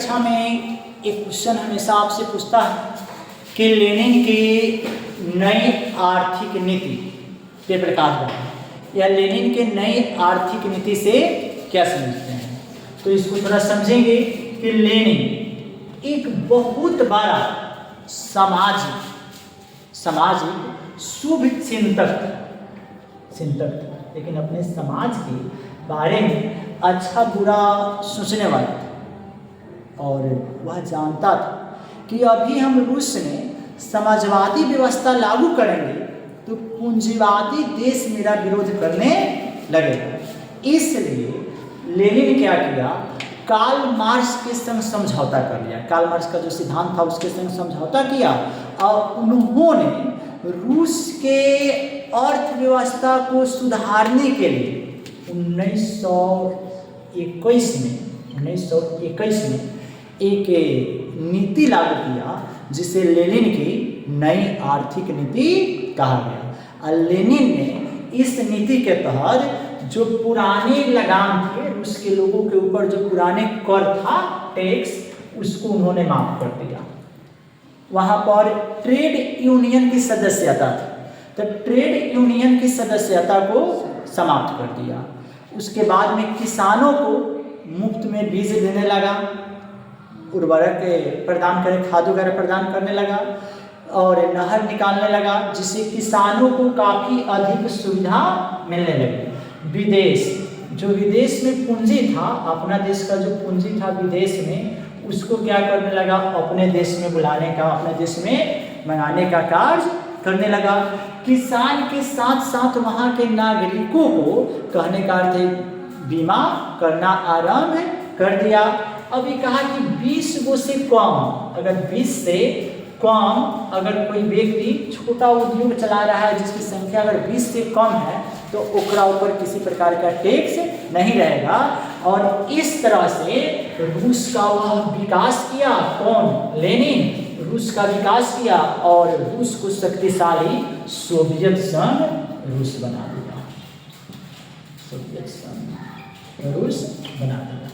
परीक्षा में एक क्वेश्चन हमेशा आपसे पूछता है कि लेनिन की नई आर्थिक नीति पे प्रकाश डालें, या लेनिन के नई आर्थिक नीति से क्या समझते हैं। तो इसको थोड़ा समझेंगे कि लेनिन एक बहुत बड़ा सामाजिक शुभ चिंतक, लेकिन अपने समाज के बारे में अच्छा बुरा सोचने वाला था। और वह जानता था कि अभी हम रूस में समाजवादी व्यवस्था लागू करेंगे तो पूंजीवादी देश मेरा विरोध करने लगेगा। इसलिए लेनिन क्या किया, कार्ल मार्क्स के संग समझौता कर लिया। कार्ल मार्क्स का जो सिद्धांत था उसके संग समझौता किया और उन्होंने रूस के अर्थव्यवस्था को सुधारने के लिए 1921 में एक नीति लागू किया जिसे लेनिन की नई आर्थिक नीति कहा गया। और लेनिन ने इस नीति के तहत जो पुराने लगाम थे रूस के लोगों के ऊपर, जो पुराने कर था टैक्स, उसको उन्होंने माफ कर दिया। वहां पर ट्रेड यूनियन की सदस्यता थी, तो ट्रेड यूनियन की सदस्यता को समाप्त कर दिया। उसके बाद में किसानों को मुफ्त में बीज देने लगा, उर्वरक प्रदान करे, खाद वगैरह प्रदान करने लगा और नहर निकालने लगा, जिससे किसानों को काफ़ी अधिक सुविधा मिलने लगी। विदेश में पूंजी था, अपना देश का जो पूंजी था विदेश में, उसको क्या करने लगा, अपने देश में बुलाने का, अपने देश में मंगाने का कार्य करने लगा। किसान के साथ साथ वहाँ के नागरिकों को, कहने का अर्थ है, बीमा करना आरंभ कर दिया। अभी कहा कि 20 गो से कम, अगर 20 से कम अगर कोई व्यक्ति छोटा उद्योग चला रहा है जिसकी संख्या अगर 20 से कम है तो ओकरा ऊपर किसी प्रकार का टैक्स नहीं रहेगा। और इस तरह से रूस का वह विकास किया, कौन, लेनिन, रूस का विकास किया और रूस को शक्तिशाली सोवियत संघ रूस बना दिया। सोवियत संघ रूस बना दिया।